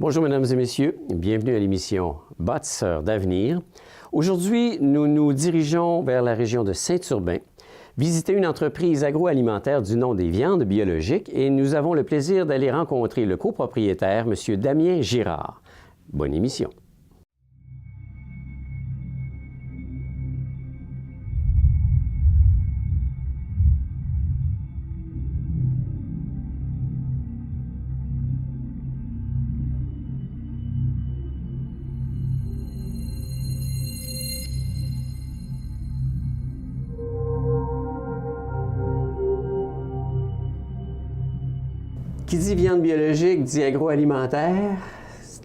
Bonjour mesdames et messieurs, bienvenue à l'émission Bâtisseurs d'avenir. Aujourd'hui, nous nous dirigeons vers la région de Saint-Urbain, visiter une entreprise agroalimentaire du nom des Viandes biologiques et nous avons le plaisir d'aller rencontrer le copropriétaire, M. Damien Girard. Bonne émission. Qui dit viande biologique dit agroalimentaire.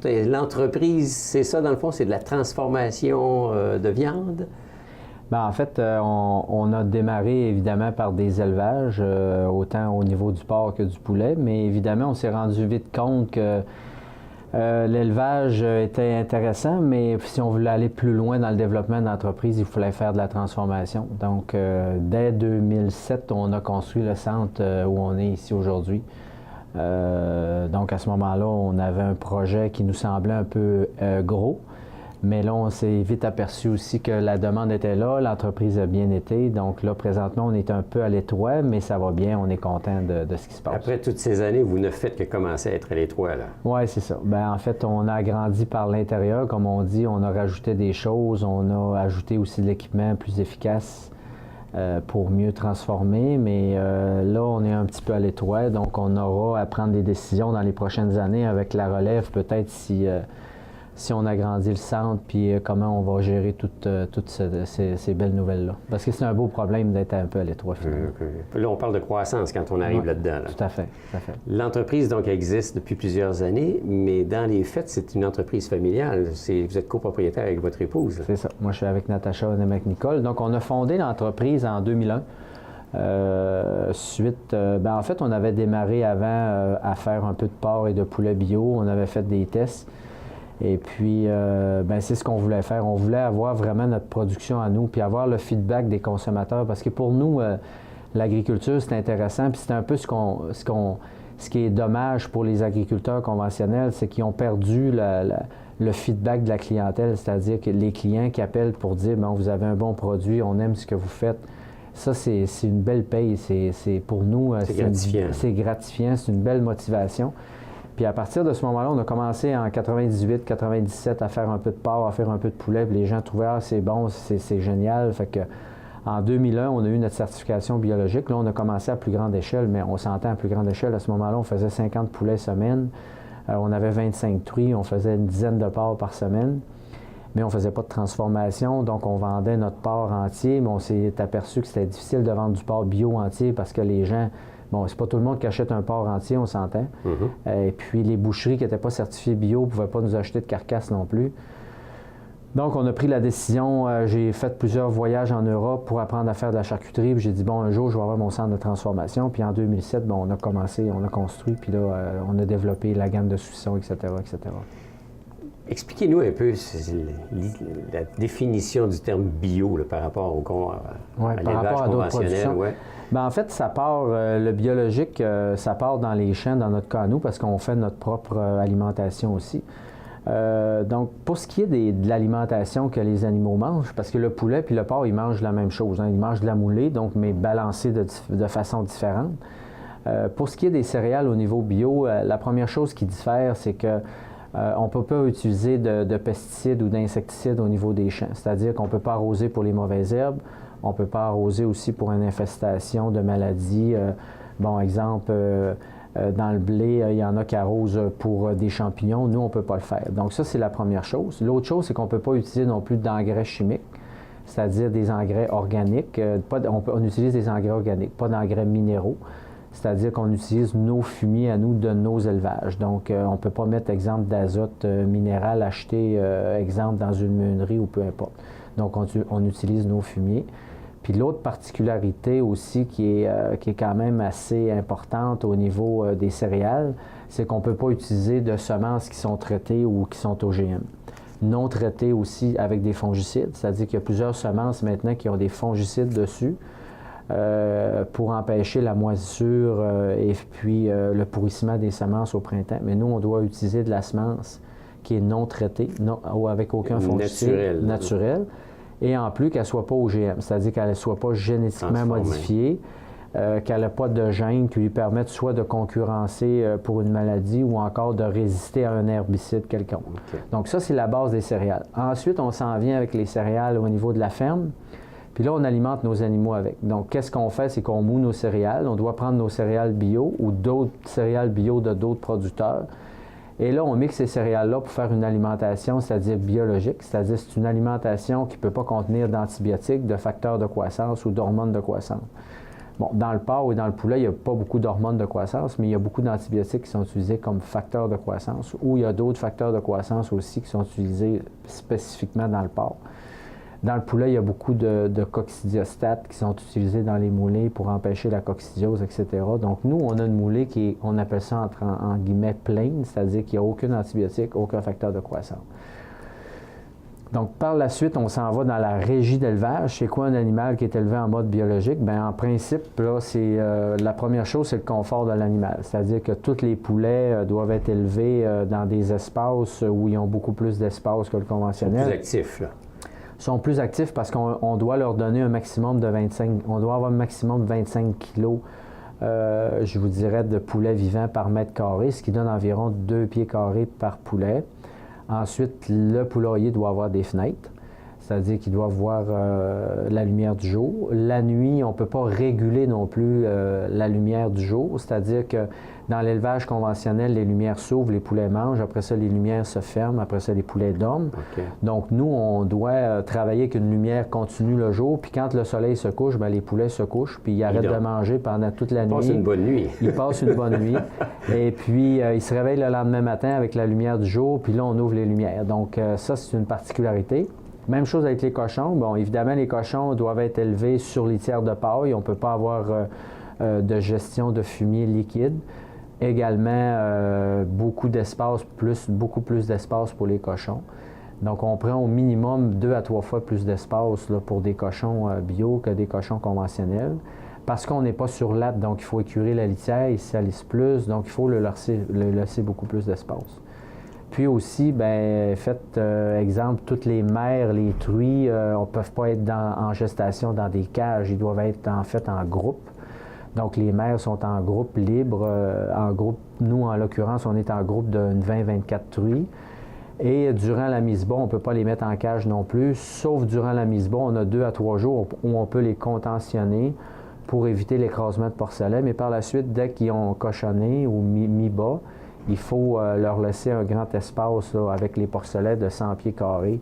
L'entreprise, c'est ça dans le fond, c'est de la transformation de viande? Bien, en fait, on a démarré évidemment par des élevages, autant au niveau du porc que du poulet, mais évidemment, on s'est rendu vite compte que l'élevage était intéressant, mais si on voulait aller plus loin dans le développement de l'entreprise, il fallait faire de la transformation. Donc, dès 2007, on a construit le centre où on est ici aujourd'hui. Donc à ce moment-là, on avait un projet qui nous semblait un peu gros, mais là, on s'est vite aperçu aussi que la demande était là, l'entreprise a bien été. Donc là, présentement, on est un peu à l'étroit, mais ça va bien, on est content de ce qui se passe. Après toutes ces années, vous ne faites que commencer à être à l'étroit, là. Oui, c'est ça. Bien, en fait, on a agrandi par l'intérieur, comme on dit, on a rajouté des choses, on a ajouté aussi de l'équipement plus efficace. Pour mieux transformer, mais là, on est un petit peu à l'étroit, donc on aura à prendre des décisions dans les prochaines années avec la relève, peut-être si on agrandit le centre, puis comment on va gérer toutes ces belles nouvelles-là. Parce que c'est un beau problème d'être un peu à l'étroit, finalement. Là, on parle de croissance quand on arrive là-dedans. Là. Tout à fait, tout à fait. L'entreprise, donc, existe depuis plusieurs années, mais dans les faits, c'est une entreprise familiale. Vous êtes copropriétaire avec votre épouse. C'est ça. Moi, je suis avec Natacha et avec Nicole. Donc, on a fondé l'entreprise en 2001. En fait, on avait démarré avant à faire un peu de porc et de poulet bio. On avait fait des tests. Et puis, c'est ce qu'on voulait faire. On voulait avoir vraiment notre production à nous, puis avoir le feedback des consommateurs. Parce que pour nous, l'agriculture, c'est intéressant. Puis c'est un peu ce qui est dommage pour les agriculteurs conventionnels, c'est qu'ils ont perdu le feedback de la clientèle. C'est-à-dire que les clients qui appellent pour dire « vous avez un bon produit, on aime ce que vous faites ». Ça, c'est une belle paye. Pour nous, c'est gratifiant. C'est gratifiant, c'est une belle motivation. Puis à partir de ce moment-là, on a commencé en 98, 97 à faire un peu de porc, à faire un peu de poulet. Puis les gens trouvaient « Ah, c'est bon, c'est génial ». Fait que en 2001, on a eu notre certification biologique. Là, on a commencé à plus grande échelle, mais on s'entend à plus grande échelle. À ce moment-là, on faisait 50 poulets semaine. On avait 25 truies. On faisait une dizaine de porcs par semaine. Mais on ne faisait pas de transformation, donc on vendait notre porc entier. Mais on s'est aperçu que c'était difficile de vendre du porc bio entier parce que les gens... Bon, c'est pas tout le monde qui achète un porc entier, on s'entend. Et puis, les boucheries qui n'étaient pas certifiées bio ne pouvaient pas nous acheter de carcasses non plus. Donc, on a pris la décision. J'ai fait plusieurs voyages en Europe pour apprendre à faire de la charcuterie. Puis j'ai dit, un jour, je vais avoir mon centre de transformation. Puis en 2007, on a commencé, on a construit. Puis là, on a développé la gamme de saucissons, etc., etc. Expliquez-nous un peu la définition du terme bio là, par rapport à l'élevage conventionnel. En fait, ça part, le biologique, ça part dans les champs, dans notre cas à nous, parce qu'on fait notre propre alimentation aussi. Donc, pour ce qui est de l'alimentation que les animaux mangent, parce que le poulet puis le porc, ils mangent la même chose. Ils mangent de la moulée, donc, mais balancée de façon différente. Pour ce qui est des céréales au niveau bio, la première chose qui diffère, c'est que on ne peut pas utiliser de pesticides ou d'insecticides au niveau des champs. C'est-à-dire qu'on ne peut pas arroser pour les mauvaises herbes, on ne peut pas arroser aussi pour une infestation de maladies. Exemple, dans le blé, il y en a qui arrosent pour des champignons. Nous, on ne peut pas le faire. Donc ça, c'est la première chose. L'autre chose, c'est qu'on ne peut pas utiliser non plus d'engrais chimiques, c'est-à-dire des engrais organiques. On utilise des engrais organiques, pas d'engrais minéraux. C'est-à-dire qu'on utilise nos fumiers à nous de nos élevages. Donc, on ne peut pas mettre, exemple, d'azote minéral acheté, exemple, dans une meunerie ou peu importe. Donc, on utilise nos fumiers. Puis l'autre particularité aussi qui est quand même assez importante au niveau des céréales, c'est qu'on ne peut pas utiliser de semences qui sont traitées ou qui sont OGM. Non traitées aussi avec des fongicides, c'est-à-dire qu'il y a plusieurs semences maintenant qui ont des fongicides dessus. pour empêcher la moisissure et puis le pourrissement des semences au printemps. Mais nous, on doit utiliser de la semence qui est non traitée, avec aucun fongicide naturel. Et en plus, qu'elle ne soit pas OGM, c'est-à-dire qu'elle ne soit pas génétiquement modifiée, qu'elle n'ait pas de gènes qui lui permettent soit de concurrencer pour une maladie ou encore de résister à un herbicide quelconque. Okay. Donc ça, c'est la base des céréales. Ensuite, on s'en vient avec les céréales au niveau de la ferme. Puis là, on alimente nos animaux avec. Donc, qu'est-ce qu'on fait? C'est qu'on moue nos céréales. On doit prendre nos céréales bio ou d'autres céréales bio de d'autres producteurs. Et là, on mixe ces céréales-là pour faire une alimentation, c'est-à-dire biologique. C'est-à-dire c'est une alimentation qui ne peut pas contenir d'antibiotiques, de facteurs de croissance ou d'hormones de croissance. Bon, dans le porc et dans le poulet, il n'y a pas beaucoup d'hormones de croissance, mais il y a beaucoup d'antibiotiques qui sont utilisés comme facteurs de croissance, ou il y a d'autres facteurs de croissance aussi qui sont utilisés spécifiquement dans le porc. Dans le poulet, il y a beaucoup de coccidiostates qui sont utilisés dans les moulées pour empêcher la coccidiose, etc. Donc, nous, on a une moulée qui est, on appelle ça en guillemets plaine, c'est-à-dire qu'il n'y a aucun antibiotique, aucun facteur de croissance. Donc, par la suite, on s'en va dans la régie d'élevage. C'est quoi un animal qui est élevé en mode biologique? Bien, en principe, là, c'est la première chose, c'est le confort de l'animal. C'est-à-dire que tous les poulets doivent être élevés dans des espaces où ils ont beaucoup plus d'espace que le conventionnel. Ils sont plus actifs, là. Ils sont plus actifs parce qu'on doit leur donner un maximum de 25... On doit avoir un maximum de 25 kilos, je vous dirais, de poulet vivant par mètre carré, ce qui donne environ 2 pieds carrés par poulet. Ensuite, le poulailler doit avoir des fenêtres, c'est-à-dire qu'il doit voir la lumière du jour. La nuit, on ne peut pas réguler non plus la lumière du jour, c'est-à-dire que dans l'élevage conventionnel, les lumières s'ouvrent, les poulets mangent, après ça, les lumières se ferment, après ça, les poulets dorment. Okay. Donc, nous, on doit travailler avec une lumière continue le jour, puis quand le soleil se couche, bien, les poulets se couchent, puis ils arrêtent de manger pendant toute la nuit. Ils passent une bonne nuit. Ils passent une bonne nuit. Et puis, ils se réveillent le lendemain matin avec la lumière du jour, puis là, on ouvre les lumières. Donc, ça, c'est une particularité. Même chose avec les cochons. Bon, évidemment, les cochons doivent être élevés sur litière de paille. On ne peut pas avoir de gestion de fumier liquide. Également, beaucoup d'espace, beaucoup plus d'espace pour les cochons. Donc, on prend au minimum 2 à 3 fois plus d'espace pour des cochons bio que des cochons conventionnels. Parce qu'on n'est pas sur latte, donc il faut écurer la litière, ils salissent plus, donc il faut le laisser beaucoup plus d'espace. Puis aussi, bien, faites exemple, toutes les mères, les truies, ne peuvent pas être en gestation dans des cages, ils doivent être en fait en groupe. Donc, les mères sont en groupe libre. En groupe, nous, en l'occurrence, on est en groupe de 20-24 truies. Et durant la mise bas, on ne peut pas les mettre en cage non plus, sauf durant la mise bas, on a 2 à 3 jours où on peut les contentionner pour éviter l'écrasement de porcelet. Mais par la suite, dès qu'ils ont cochonné ou mis bas, il faut leur laisser un grand espace là, avec les porcelets de 100 pieds carrés.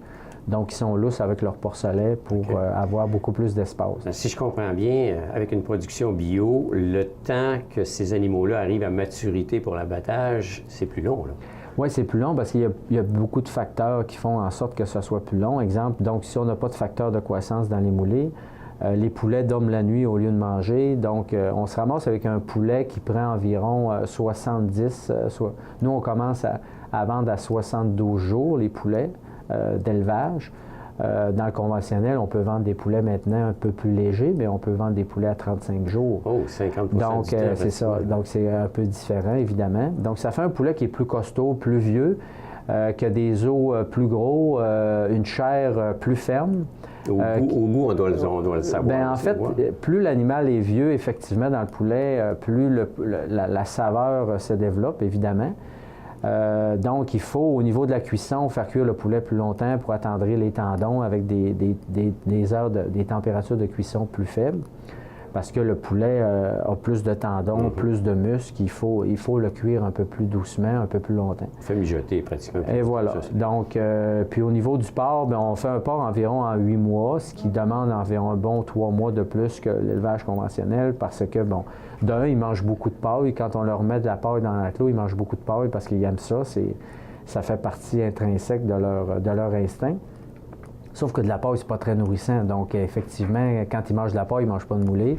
Donc, ils sont lousses avec leur porcelet pour avoir beaucoup plus d'espace. Si je comprends bien, avec une production bio, le temps que ces animaux-là arrivent à maturité pour l'abattage, c'est plus long, là. Oui, c'est plus long parce qu'il y a beaucoup de facteurs qui font en sorte que ça soit plus long. Exemple, donc, si on n'a pas de facteur de croissance dans les moulées, les poulets dorment la nuit au lieu de manger. Donc, on se ramasse avec un poulet qui prend environ 70. Nous, on commence à vendre à 72 jours les poulets d'élevage. Dans le conventionnel, on peut vendre des poulets maintenant un peu plus légers, mais on peut vendre des poulets à 35 jours. Oh, 50 Donc, c'est ça. Donc, c'est un peu différent, évidemment. Donc, ça fait un poulet qui est plus costaud, plus vieux, qui a des os plus gros, une chair plus ferme. Au goût, on doit le savoir. Bien, en fait, plus l'animal est vieux, effectivement, dans le poulet, plus la saveur se développe, évidemment. Donc, il faut, au niveau de la cuisson, faire cuire le poulet plus longtemps pour attendrir les tendons avec des températures de cuisson plus faibles. Parce que le poulet a plus de tendons, plus de muscles, il faut le cuire un peu plus doucement, un peu plus longtemps. Il fait mijoter pratiquement. Et voilà. Donc, puis au niveau du porc, bien, on fait un porc environ en 8 mois, ce qui demande environ un bon 3 mois de plus que l'élevage conventionnel parce que, bon, d'un, ils mangent beaucoup de paille. Quand on leur met de la paille dans l'enclos, ils mangent beaucoup de paille parce qu'ils aiment ça. Ça fait partie intrinsèque de leur instinct. Sauf que de la paille, c'est pas très nourrissant. Donc, effectivement, quand ils mangent de la paille, ils ne mangent pas de moulée.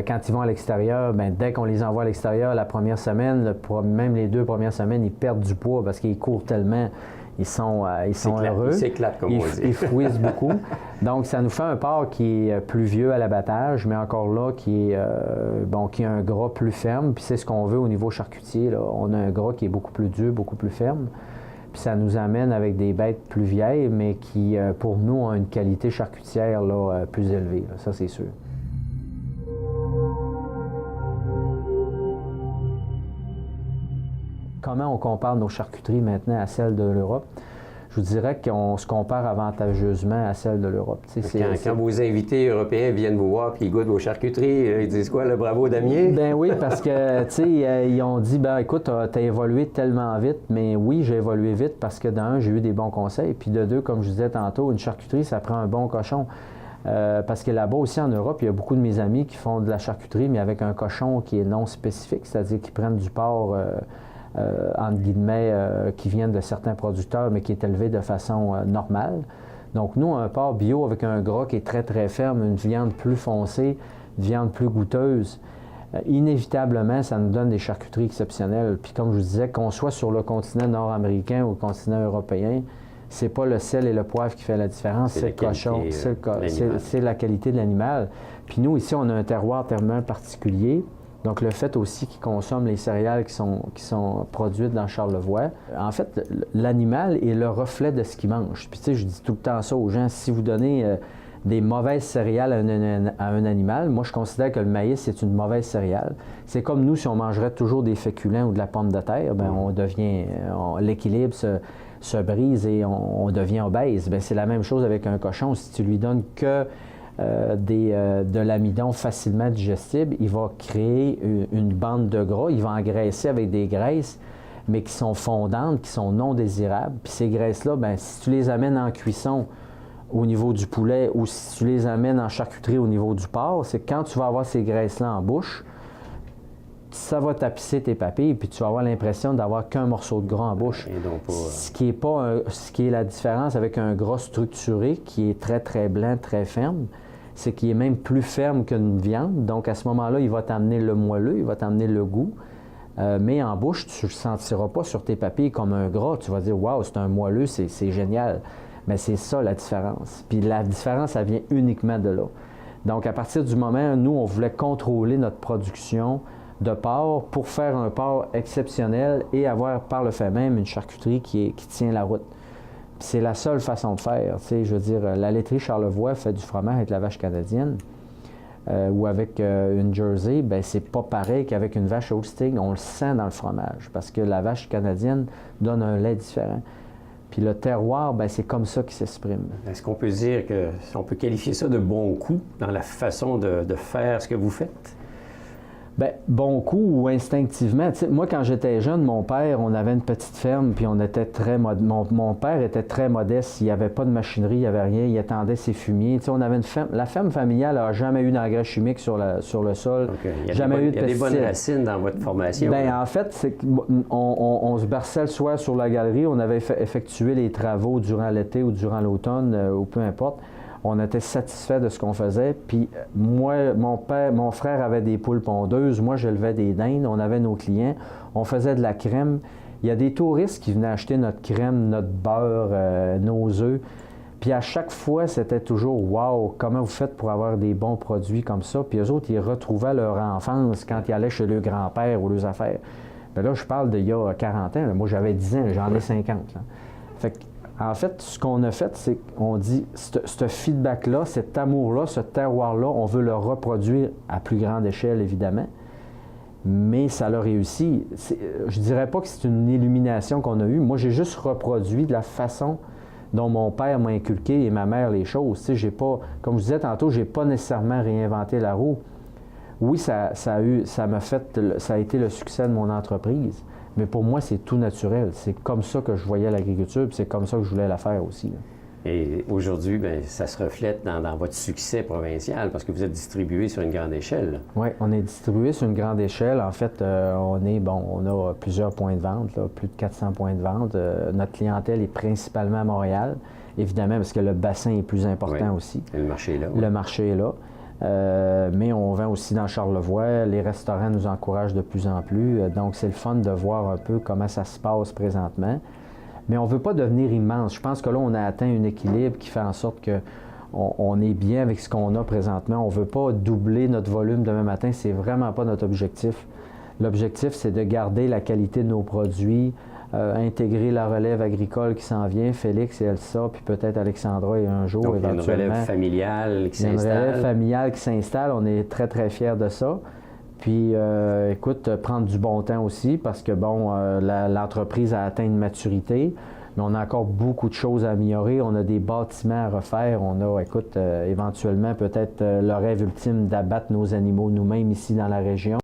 Quand ils vont à l'extérieur, bien, dès qu'on les envoie à l'extérieur, la première semaine, même les 2 premières semaines, ils perdent du poids parce qu'ils courent tellement. ils sont heureux. Ils s'éclatent, comme on dit. Ils fruissent beaucoup. Donc, ça nous fait un porc qui est plus vieux à l'abattage, mais encore là, qui a un gras plus ferme. Puis c'est ce qu'on veut au niveau charcutier, là. On a un gras qui est beaucoup plus dur, beaucoup plus ferme. Puis ça nous amène avec des bêtes plus vieilles, mais qui, pour nous, ont une qualité charcutière là, plus élevée. Là. Ça, c'est sûr. Comment on compare nos charcuteries maintenant à celles de l'Europe? Je vous dirais qu'on se compare avantageusement à celles de l'Europe. Quand vos invités européens viennent vous voir et ils goûtent vos charcuteries, ils disent quoi, le bravo Damien? Ben oui, parce que, tu sais, ils ont dit, ben écoute, tu as évolué tellement vite, mais oui, j'ai évolué vite parce que d'un, j'ai eu des bons conseils, puis de deux, comme je disais tantôt, une charcuterie, ça prend un bon cochon. Parce que là-bas aussi en Europe, il y a beaucoup de mes amis qui font de la charcuterie, mais avec un cochon qui est non spécifique, c'est-à-dire qu'ils prennent du porc entre guillemets, qui viennent de certains producteurs, mais qui est élevé de façon normale. Donc, nous, un porc bio avec un gras qui est très, très ferme, une viande plus foncée, une viande plus goûteuse, inévitablement, ça nous donne des charcuteries exceptionnelles. Puis, comme je vous disais, qu'on soit sur le continent nord-américain ou le continent européen, c'est pas le sel et le poivre qui fait la différence, c'est le cochon, c'est la qualité de l'animal. Puis nous, ici, on a un terroir tellement particulier. Donc, le fait aussi qu'ils consomment les céréales qui sont produites dans Charlevoix. En fait, l'animal est le reflet de ce qu'il mange. Puis, tu sais, je dis tout le temps ça aux gens, si vous donnez des mauvaises céréales à un animal, moi, je considère que le maïs, c'est une mauvaise céréale. C'est comme nous, si on mangerait toujours des féculents ou de la pomme de terre, bien, l'équilibre se brise et on devient obèse. Bien, c'est la même chose avec un cochon. Si tu lui donnes que de l'amidon facilement digestible, il va créer une bande de gras, il va engraisser avec des graisses, mais qui sont fondantes, qui sont non désirables. Puis ces graisses-là, bien, si tu les amènes en cuisson au niveau du poulet ou si tu les amènes en charcuterie au niveau du porc, c'est que quand tu vas avoir ces graisses-là en bouche, ça va tapisser tes papilles, puis tu vas avoir l'impression d'avoir qu'un morceau de gras en bouche. Et donc ce qui est la différence avec un gras structuré, qui est très, très blanc, très ferme, c'est qu'il est même plus ferme qu'une viande. Donc, à ce moment-là, il va t'amener le moelleux, il va t'amener le goût. Mais en bouche, tu ne le sentiras pas sur tes papilles comme un gras. Tu vas dire, waouh, c'est un moelleux, c'est génial. Mais c'est ça la différence. Puis la différence, ça vient uniquement de là. Donc, à partir du moment où nous, on voulait contrôler notre production de porc pour faire un porc exceptionnel et avoir par le fait même une charcuterie qui tient la route. C'est la seule façon de faire. Tu sais, je veux dire, la laiterie Charlevoix fait du fromage avec la vache canadienne ou avec une Jersey. Bien, c'est pas pareil qu'avec une vache Holstein. On le sent dans le fromage parce que la vache canadienne donne un lait différent. Puis le terroir, bien, c'est comme ça qu'il s'exprime. Est-ce qu'on peut dire on peut qualifier ça de bon goût dans la façon de faire ce que vous faites? Bien, bon coup ou instinctivement. Tu sais, moi, quand j'étais jeune, mon père, on avait une petite ferme, puis on était très mon père était très modeste. Il n'y avait pas de machinerie, il n'y avait rien. Il attendait ses fumiers. Tu sais, on avait une ferme. La ferme familiale n'a jamais eu d'engrais chimiques sur le sol. Okay. Il y a jamais des bonnes racines dans votre formation. Bien, en fait, c'est on se berçait le soir sur la galerie. On avait effectué les travaux durant l'été ou durant l'automne, ou peu importe. On était satisfait de ce qu'on faisait. Puis moi, mon frère avait des poules pondeuses. Moi, j'élevais des dindes. On avait nos clients. On faisait de la crème. Il y a des touristes qui venaient acheter notre crème, notre beurre, nos œufs. Puis à chaque fois, c'était toujours « Wow, comment vous faites pour avoir des bons produits comme ça? » Puis eux autres, ils retrouvaient leur enfance quand ils allaient chez leur grand-père ou leurs affaires. Bien là, je parle d'il y a 40 ans. Là. Moi, j'avais 10 ans. J'en ai 50. Là. Fait que, en fait, ce qu'on a fait, c'est qu'on dit, ce feedback-là, cet amour-là, ce terroir-là, on veut le reproduire à plus grande échelle, évidemment, mais ça l'a réussi. Je ne dirais pas que c'est une illumination qu'on a eue. Moi, j'ai juste reproduit de la façon dont mon père m'a inculqué et ma mère les choses. Tu sais, j'ai pas, comme je disais tantôt, j'ai pas nécessairement réinventé la roue. Oui, ça a été le succès de mon entreprise. Mais pour moi, c'est tout naturel. C'est comme ça que je voyais l'agriculture, puis c'est comme ça que je voulais la faire aussi. Là. Et aujourd'hui, bien, ça se reflète dans votre succès provincial, parce que vous êtes distribué sur une grande échelle. Oui, on est distribué sur une grande échelle. En fait, on a plusieurs points de vente, là, plus de 400 points de vente. Notre clientèle est principalement à Montréal, évidemment, parce que le bassin est plus important aussi. Et le marché est là. Le marché est là. Mais on vend aussi dans Charlevoix. Les restaurants nous encouragent de plus en plus. Donc, c'est le fun de voir un peu comment ça se passe présentement. mais on ne veut pas devenir immense. Je pense que là, on a atteint un équilibre qui fait en sorte qu'on est bien avec ce qu'on a présentement. On ne veut pas doubler notre volume demain matin. C'est vraiment pas notre objectif. L'objectif, c'est de garder la qualité de nos produits, intégrer la relève agricole qui s'en vient, Félix et Elsa, puis peut-être Alexandra un jour. Donc, éventuellement. il y a une relève familiale qui s'installe. Il y a une relève familiale qui s'installe. On est très, très fiers de ça. Puis, écoute, prendre du bon temps aussi parce que, bon, l'entreprise a atteint une maturité, mais on a encore beaucoup de choses à améliorer. On a des bâtiments à refaire. On a, écoute, éventuellement, peut-être le rêve ultime d'abattre nos animaux nous-mêmes ici dans la région.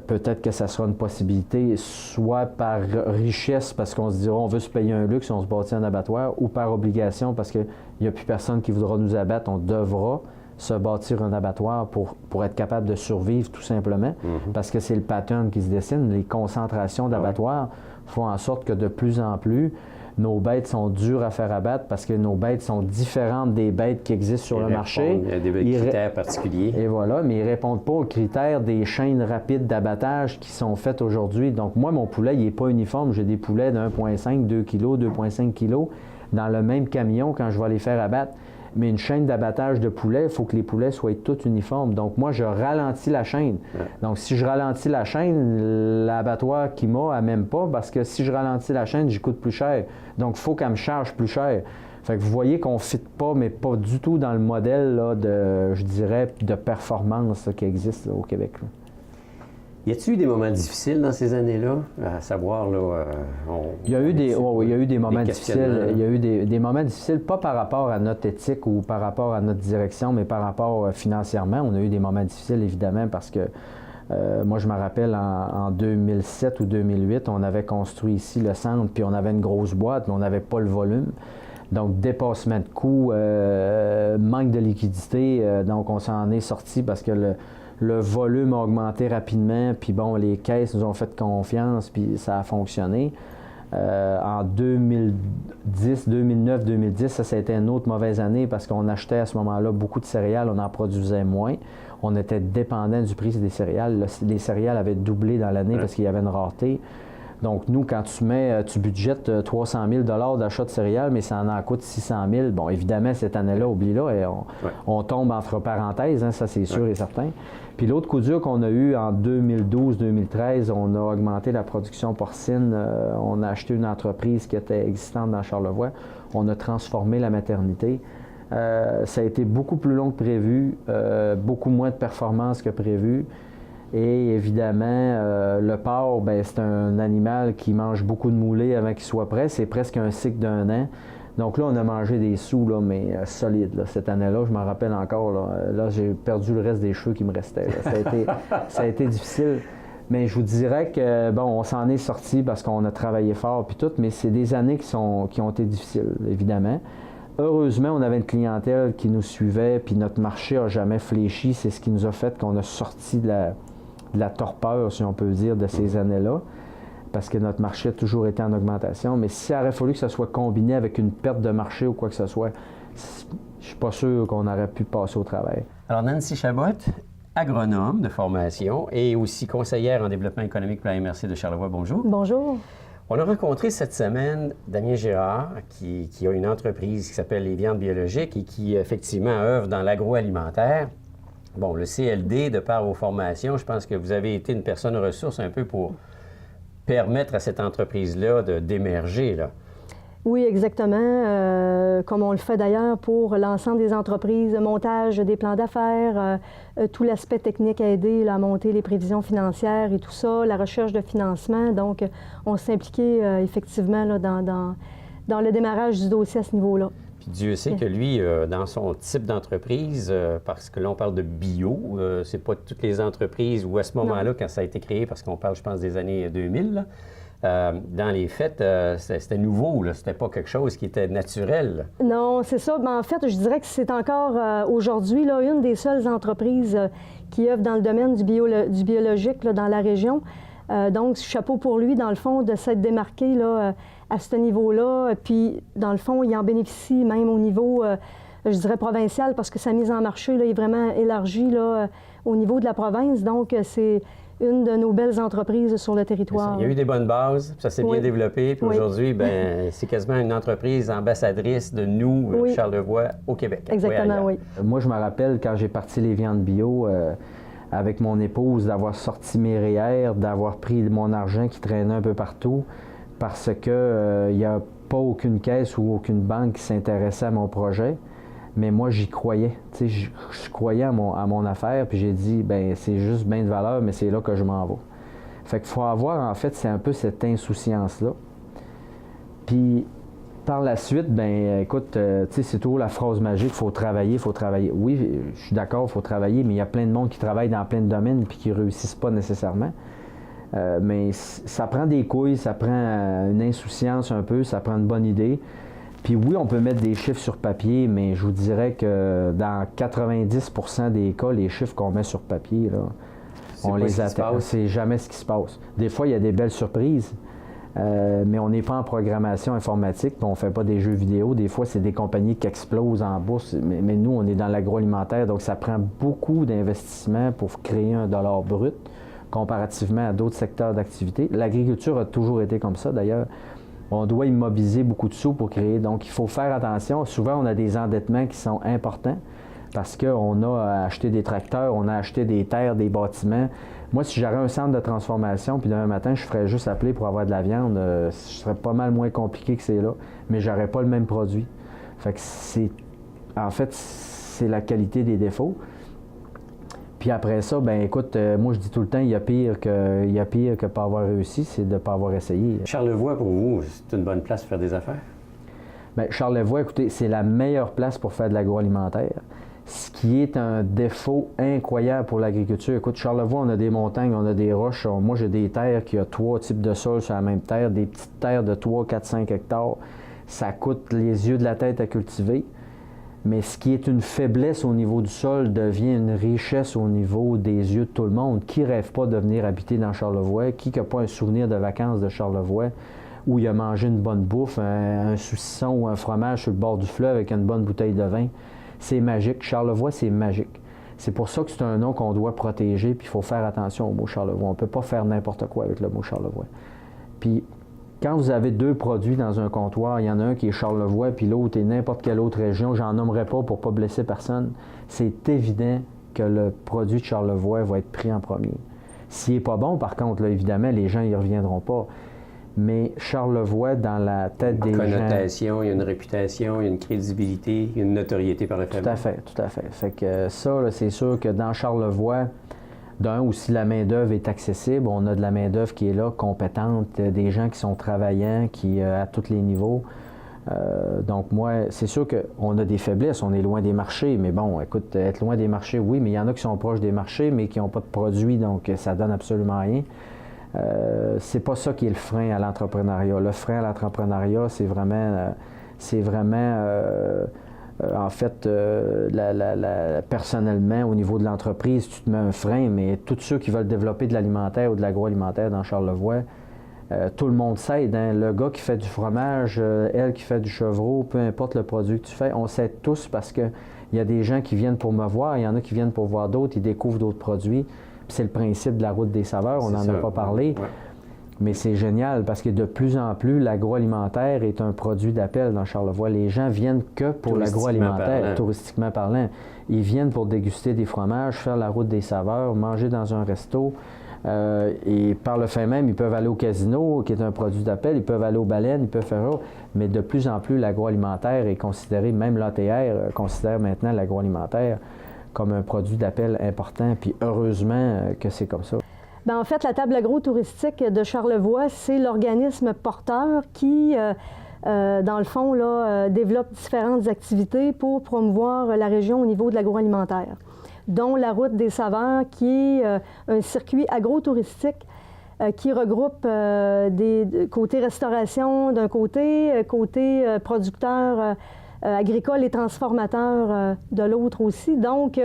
Peut-être que ça sera une possibilité, soit par richesse, parce qu'on se dira on veut se payer un luxe, on se bâtit un abattoir, ou par obligation, parce qu'il n'y a plus personne qui voudra nous abattre, on devra se bâtir un abattoir pour être capable de survivre tout simplement, parce que c'est le pattern qui se dessine. Les concentrations d'abattoirs font en sorte que de plus en plus, nos bêtes sont dures à faire abattre parce que nos bêtes sont différentes des bêtes qui existent sur le marché. Il y a des critères particuliers. Et voilà, mais ils ne répondent pas aux critères des chaînes rapides d'abattage qui sont faites aujourd'hui. Donc moi, mon poulet, il n'est pas uniforme. J'ai des poulets de 1,5, 2 kg, 2,5 kg dans le même camion quand je vais les faire abattre. Mais une chaîne d'abattage de poulets, il faut que les poulets soient tous uniformes. Donc, moi, je ralentis la chaîne. Ouais. Donc, si je ralentis la chaîne, l'abattoir qui m'a, elle m'aime pas parce que si je ralentis la chaîne, j'y coûte plus cher. Donc, il faut qu'elle me charge plus cher. Fait que vous voyez qu'on ne fit pas, mais pas du tout dans le modèle là, je dirais, de performance là, qui existe là, au Québec. Là. Y a-t-il eu des moments difficiles dans ces années-là? À savoir, là, il y a eu des moments difficiles. Il y a eu des moments difficiles, pas par rapport à notre éthique ou par rapport à notre direction, mais par rapport financièrement. On a eu des moments difficiles, évidemment, parce que moi, je me rappelle, en 2007 ou 2008, on avait construit ici le centre, puis on avait une grosse boîte, mais on n'avait pas le volume. Donc, dépassement de coûts, manque de liquidité. Donc, on s'en est sorti parce que le volume a augmenté rapidement, puis bon, les caisses nous ont fait confiance, puis ça a fonctionné. En 2010, 2009, 2010, ça a été une autre mauvaise année parce qu'on achetait à ce moment-là beaucoup de céréales, on en produisait moins. On était dépendant du prix des céréales. Les céréales avaient doublé dans l'année parce qu'il y avait une rareté. Donc, nous, quand tu budgètes 300 000 $ d'achat de céréales, mais ça en coûte 600 000 bon, évidemment, cette année-là, oublie-la, et on tombe entre parenthèses, hein, ça c'est sûr et certain. Puis l'autre coup dur qu'on a eu en 2012-2013, on a augmenté la production porcine, on a acheté une entreprise qui était existante dans Charlevoix, on a transformé la maternité. Ça a été beaucoup plus long que prévu, beaucoup moins de performance que prévu. Et évidemment, le porc, c'est un animal qui mange beaucoup de moulées avant qu'il soit prêt. C'est presque un cycle d'1 an. Donc là, on a mangé des sous, là, mais solides. Là. Cette année-là, je m'en rappelle encore. Là, j'ai perdu le reste des cheveux qui me restaient. Ça a été difficile. Mais je vous dirais que, bon, on s'en est sorti parce qu'on a travaillé fort puis tout, mais c'est des années qui ont été difficiles, évidemment. Heureusement, on avait une clientèle qui nous suivait, puis notre marché n'a jamais fléchi. C'est ce qui nous a fait qu'on a sorti de la torpeur, si on peut dire, de ces années-là, parce que notre marché a toujours été en augmentation. Mais s'il aurait fallu que ça soit combiné avec une perte de marché ou quoi que ce soit, je ne suis pas sûr qu'on aurait pu passer au travail. Alors, Nancy Chabot, agronome de formation et aussi conseillère en développement économique pour la MRC de Charlevoix. Bonjour. Bonjour. On a rencontré cette semaine Damien Gérard, qui a une entreprise qui s'appelle Les Viandes Biologiques et qui, effectivement, œuvre dans l'agroalimentaire. Bon, le CLD, de par vos formations, je pense que vous avez été une personne ressource un peu pour permettre à cette entreprise-là d'émerger, là. Oui, exactement. Comme on le fait d'ailleurs pour l'ensemble des entreprises, montage des plans d'affaires, tout l'aspect technique à aider là, à monter les prévisions financières et tout ça, la recherche de financement. Donc, on s'est impliqué effectivement là, dans le démarrage du dossier à ce niveau-là. Puis Dieu sait que lui, dans son type d'entreprise, parce que là, on parle de bio, c'est pas toutes les entreprises où à ce moment-là, quand ça a été créé, parce qu'on parle, je pense, des années 2000, là, dans les faits, c'était nouveau, là, c'était pas quelque chose qui était naturel. Non, c'est ça. Mais en fait, je dirais que c'est encore aujourd'hui là, une des seules entreprises qui œuvre dans le domaine du biologique là, dans la région. Donc, chapeau pour lui, dans le fond, de s'être démarqué là, à ce niveau-là. Puis, dans le fond, il en bénéficie même au niveau, je dirais, provincial, parce que sa mise en marché là, est vraiment élargie là, au niveau de la province. Donc, c'est une de nos belles entreprises sur le territoire. Il y a eu des bonnes bases, ça s'est bien développé, puis aujourd'hui, ben, c'est quasiment une entreprise ambassadrice de nous, Charlevoix, au Québec. Exactement, oui. Moi, je me rappelle quand j'ai parti les viandes bio avec mon épouse, d'avoir sorti mes REER, d'avoir pris mon argent qui traînait un peu partout, parce que il n'y a pas aucune caisse ou aucune banque qui s'intéressait à mon projet. Mais moi, j'y croyais. Je croyais à mon affaire, puis j'ai dit, ben c'est juste bien de valeur, mais c'est là que je m'en vais. Fait qu'il faut avoir, en fait, c'est un peu cette insouciance-là. Puis, par la suite, ben écoute, c'est toujours la phrase magique, il faut travailler, il faut travailler. Oui, je suis d'accord, il faut travailler, mais il y a plein de monde qui travaille dans plein de domaines puis qui ne réussissent pas nécessairement. Mais ça prend des couilles, ça prend une insouciance un peu, ça prend une bonne idée. Puis oui, on peut mettre des chiffres sur papier, mais je vous dirais que dans 90% des cas, les chiffres qu'on met sur papier, là, on les atteint. C'est jamais ce qui se passe. Des fois, il y a des belles surprises, mais on n'est pas en programmation informatique, puis on ne fait pas des jeux vidéo. Des fois, c'est des compagnies qui explosent en bourse, mais nous, on est dans l'agroalimentaire, donc ça prend beaucoup d'investissement pour créer un dollar brut, comparativement à d'autres secteurs d'activité. L'agriculture a toujours été comme ça, d'ailleurs. On doit immobiliser beaucoup de sous pour créer. Donc, il faut faire attention. Souvent, on a des endettements qui sont importants parce qu'on a acheté des tracteurs, on a acheté des terres, des bâtiments. Moi, si j'aurais un centre de transformation, puis demain matin, je ferais juste appeler pour avoir de la viande, ce serait pas mal moins compliqué que c'est là, mais j'aurais pas le même produit. Fait que en fait, c'est la qualité des défauts. Puis après ça, ben écoute, moi je dis tout le temps, il y a pire que pas avoir réussi, c'est de ne pas avoir essayé. Charlevoix, pour vous, c'est une bonne place pour faire des affaires? Bien, Charlevoix, écoutez, c'est la meilleure place pour faire de l'agroalimentaire. Ce qui est un défaut incroyable pour l'agriculture. Écoute, Charlevoix, on a des montagnes, on a des roches. Moi, j'ai des terres qui ont 3 types de sols sur la même terre, des petites terres de 3, 4, 5 hectares. Ça coûte les yeux de la tête à cultiver. Mais ce qui est une faiblesse au niveau du sol devient une richesse au niveau des yeux de tout le monde. Qui ne rêve pas de venir habiter dans Charlevoix? Qui n'a pas un souvenir de vacances de Charlevoix où il a mangé une bonne bouffe, un saucisson ou un fromage sur le bord du fleuve avec une bonne bouteille de vin? C'est magique. Charlevoix, c'est magique. C'est pour ça que c'est un nom qu'on doit protéger, puis il faut faire attention au mot Charlevoix. On ne peut pas faire n'importe quoi avec le mot Charlevoix. Puis, quand vous avez 2 produits dans un comptoir, il y en a un qui est Charlevoix, puis l'autre est n'importe quelle autre région, j'en nommerai pas pour ne pas blesser personne, c'est évident que le produit de Charlevoix va être pris en premier. S'il n'est pas bon, par contre, là, évidemment, les gens n'y reviendront pas. Mais Charlevoix, dans la tête des gens... Il y a une connotation, il y a une réputation, il y a une crédibilité, il y a une notoriété par le fait. Tout à fait, tout à fait. Fait que ça, là, c'est sûr que dans Charlevoix, d'un, aussi la main-d'œuvre est accessible. On a de la main-d'œuvre qui est là, compétente, des gens qui sont travaillants, qui à tous les niveaux. Donc moi, c'est sûr qu'on a des faiblesses, on est loin des marchés, mais bon, écoute, être loin des marchés, oui, mais il y en a qui sont proches des marchés, mais qui n'ont pas de produits, donc ça donne absolument rien. C'est pas ça qui est le frein à l'entrepreneuriat. Le frein à l'entrepreneuriat, c'est vraiment en fait, personnellement, au niveau de l'entreprise, tu te mets un frein, mais tous ceux qui veulent développer de l'alimentaire ou de l'agroalimentaire dans Charlevoix, tout le monde s'aide. Hein? Le gars qui fait du fromage, elle qui fait du chevreau, peu importe le produit que tu fais, on s'aide tous parce qu'il y a des gens qui viennent pour me voir, il y en a qui viennent pour voir d'autres, ils découvrent d'autres produits. Puis c'est le principe de la route des saveurs, on n'en a pas parlé. Ouais. Mais c'est génial parce que de plus en plus, l'agroalimentaire est un produit d'appel dans Charlevoix. Les gens viennent que pour l'agroalimentaire, touristiquement parlant. Ils viennent pour déguster des fromages, faire la route des saveurs, manger dans un resto. Et par le fait même, ils peuvent aller au casino, qui est un produit d'appel, ils peuvent aller aux baleines, ils peuvent faire ça. Mais de plus en plus, l'agroalimentaire est considéré, même l'ATR considère maintenant l'agroalimentaire comme un produit d'appel important. Puis heureusement que c'est comme ça. Bien, en fait, la table agro-touristique de Charlevoix, c'est l'organisme porteur qui, dans le fond, là, développe différentes activités pour promouvoir la région au niveau de l'agroalimentaire, dont la route des saveurs, qui est un circuit agro-touristique qui regroupe des côtés restauration d'un côté, producteurs agricoles et transformateurs de l'autre aussi. Donc,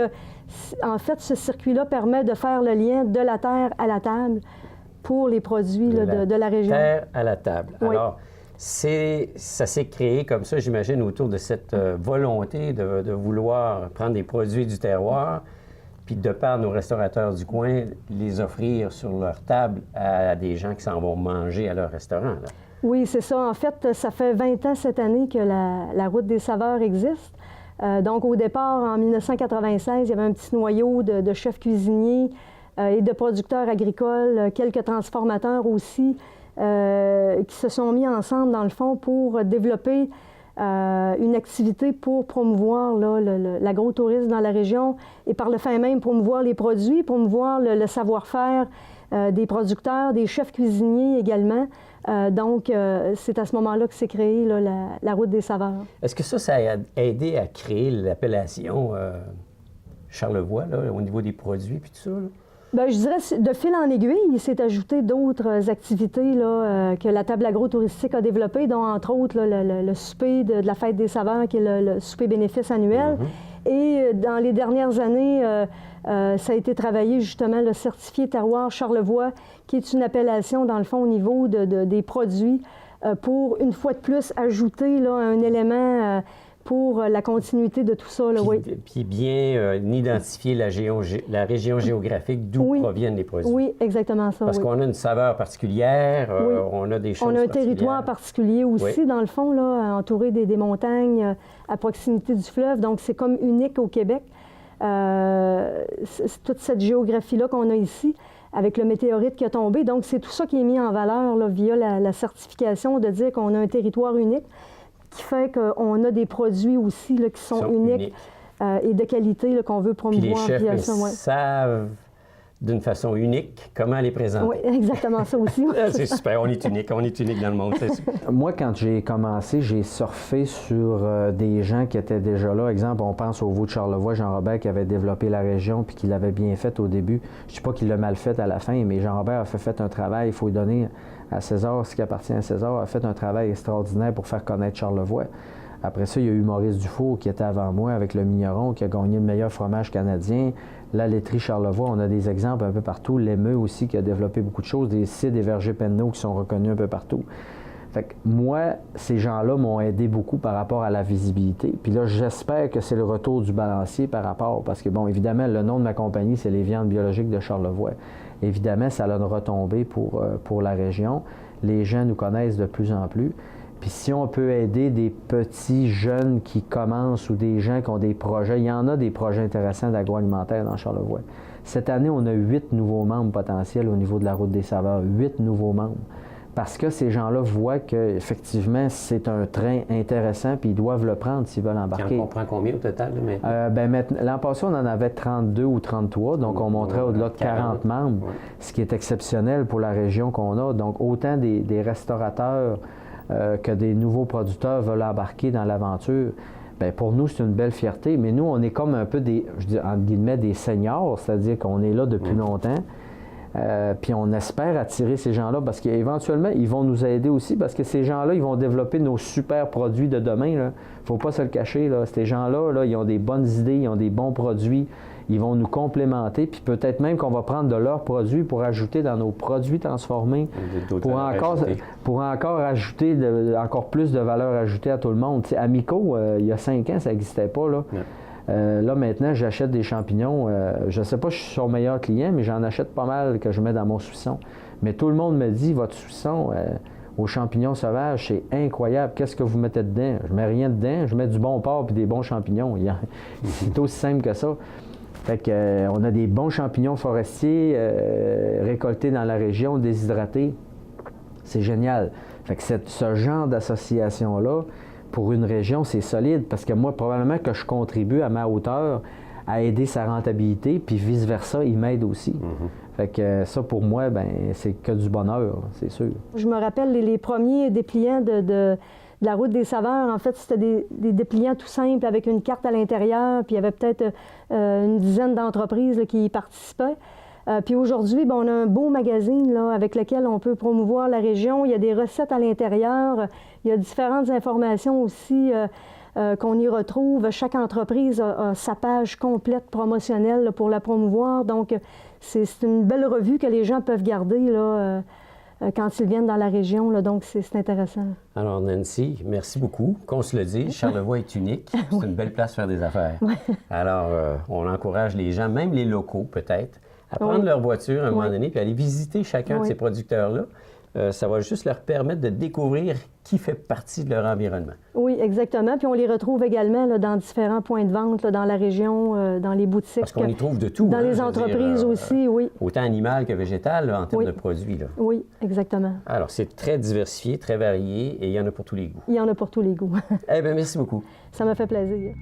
en fait, ce circuit-là permet de faire le lien de la terre à la table pour les produits de la région. Terre à la table. Oui. Alors, ça s'est créé comme ça, j'imagine, autour de cette volonté de vouloir prendre des produits du terroir puis de par nos restaurateurs du coin, les offrir sur leur table à des gens qui s'en vont manger à leur restaurant. Là. Oui, c'est ça. En fait, ça fait 20 ans cette année que la Route des saveurs existe. Donc, au départ, en 1996, il y avait un petit noyau de chefs cuisiniers et de producteurs agricoles, quelques transformateurs aussi, qui se sont mis ensemble, dans le fond, pour développer une activité pour promouvoir l'agrotourisme dans la région et par le fait même promouvoir les produits, promouvoir le savoir-faire des producteurs, des chefs cuisiniers également. Donc, c'est à ce moment-là que s'est créée la Route des saveurs. Est-ce que ça a aidé à créer l'appellation Charlevoix, là, au niveau des produits puis tout ça? Là? Bien, je dirais, de fil en aiguille, il s'est ajouté d'autres activités là, que la table agro-touristique a développées, dont entre autres là, le souper de la Fête des saveurs, qui est le souper bénéfice annuel. Et dans les dernières années, ça a été travaillé justement le certifié terroir Charlevoix, qui est une appellation, dans le fond, au niveau des produits, pour, une fois de plus, ajouter là, un élément pour la continuité de tout ça. Là, puis bien identifier la région géographique d'où proviennent les produits. Oui, exactement ça. Parce qu'on a une saveur particulière, on a des choses On a un territoire particulier aussi, dans le fond, là, entouré des montagnes, à proximité du fleuve. Donc, c'est comme unique au Québec. C'est toute cette géographie-là qu'on a ici, avec le météorite qui a tombé. Donc, c'est tout ça qui est mis en valeur là, via la certification, de dire qu'on a un territoire unique, qui fait qu'on a des produits aussi là, qui sont uniques. Et de qualité là, qu'on veut promouvoir. Puis les chefs savent d'une façon unique comment les présenter. Oui, exactement ça aussi. C'est super, on est unique dans le monde, c'est sûr. Moi, quand j'ai commencé, j'ai surfé sur des gens qui étaient déjà là. Exemple, on pense au veau de Charlevoix, Jean-Robert, qui avait développé la région puis qui l'avait bien fait au début. Je ne dis pas qu'il l'a mal fait à la fin, mais Jean-Robert a fait un travail, il faut lui donner à César ce qui appartient à César, a fait un travail extraordinaire pour faire connaître Charlevoix. Après ça, il y a eu Maurice Dufour qui était avant moi avec le Migneron, qui a gagné le meilleur fromage canadien. La laiterie Charlevoix, on a des exemples un peu partout. L'Émeu aussi qui a développé beaucoup de choses. Des cides et vergers Penneau qui sont reconnus un peu partout. Fait que moi, ces gens-là m'ont aidé beaucoup par rapport à la visibilité. Puis là, j'espère que c'est le retour du balancier par rapport, parce que bon, évidemment, le nom de ma compagnie, c'est les viandes biologiques de Charlevoix. Évidemment, ça a une retombée pour la région. Les gens nous connaissent de plus en plus. Puis si on peut aider des petits jeunes qui commencent ou des gens qui ont des projets, il y en a des projets intéressants d'agroalimentaire dans Charlevoix. Cette année, on a 8 nouveaux membres potentiels au niveau de la Route des saveurs. 8 nouveaux membres. Parce que ces gens-là voient qu'effectivement, c'est un train intéressant puis ils doivent le prendre s'ils veulent embarquer. On prend combien au total? L'an passé, on en avait 32 ou 33, donc on monterait au-delà de 40 membres, ce qui est exceptionnel pour la région qu'on a. Donc, autant des restaurateurs que des nouveaux producteurs veulent embarquer dans l'aventure. Bien, pour nous, c'est une belle fierté, mais nous, on est comme un peu entre guillemets, des seniors, c'est-à-dire qu'on est là depuis longtemps. Puis on espère attirer ces gens-là parce qu'éventuellement, ils vont nous aider aussi parce que ces gens-là, ils vont développer nos super produits de demain. Il ne faut pas se le cacher. Là. Ces gens-là, là, ils ont des bonnes idées, ils ont des bons produits. Ils vont nous complémenter, puis peut-être même qu'on va prendre de leurs produits pour ajouter dans nos produits transformés, pour encore ajouter encore plus de valeur ajoutée à tout le monde. T'sais, Amico, il y a 5 ans, ça n'existait pas. Là. Là, maintenant, j'achète des champignons. Je ne sais pas si je suis son meilleur client, mais j'en achète pas mal que je mets dans mon saucisson. Mais tout le monde me dit, votre saucisson aux champignons sauvages, c'est incroyable. Qu'est-ce que vous mettez dedans? Je mets rien dedans. Je mets du bon porc et des bons champignons. C'est aussi simple que ça. Fait que, on a des bons champignons forestiers récoltés dans la région, déshydratés. C'est génial. Fait que ce genre d'association-là, pour une région, c'est solide parce que moi, probablement que je contribue à ma hauteur à aider sa rentabilité, puis vice-versa, il m'aide aussi. Fait que ça, pour moi, ben c'est que du bonheur, c'est sûr. Je me rappelle les premiers dépliants de la Route des saveurs. En fait, c'était des dépliants tout simples avec une carte à l'intérieur, puis il y avait peut-être une dizaine d'entreprises là, qui y participaient. Puis aujourd'hui, ben, on a un beau magazine là, avec lequel on peut promouvoir la région. Il y a des recettes à l'intérieur. Il y a différentes informations aussi qu'on y retrouve. Chaque entreprise a sa page complète promotionnelle là, pour la promouvoir. Donc, c'est une belle revue que les gens peuvent garder là, quand ils viennent dans la région, là, donc c'est intéressant. Alors, Nancy, merci beaucoup. Qu'on se le dise, Charlevoix est unique. C'est une belle place pour faire des affaires. Alors, on encourage les gens, même les locaux peut-être, à prendre leur voiture à un moment donné puis aller visiter chacun de ces producteurs-là. Ça va juste leur permettre de découvrir qui fait partie de leur environnement. Oui, exactement. Puis on les retrouve également là, dans différents points de vente là, dans la région, dans les boutiques. Parce qu'on y trouve de tout. Dans les je veux entreprises dire, aussi, oui. Autant animal que végétal là, en termes de produits. Là. Oui, exactement. Alors, c'est très diversifié, très varié et il y en a pour tous les goûts. Il y en a pour tous les goûts. Eh bien, merci beaucoup. Ça m'a fait plaisir.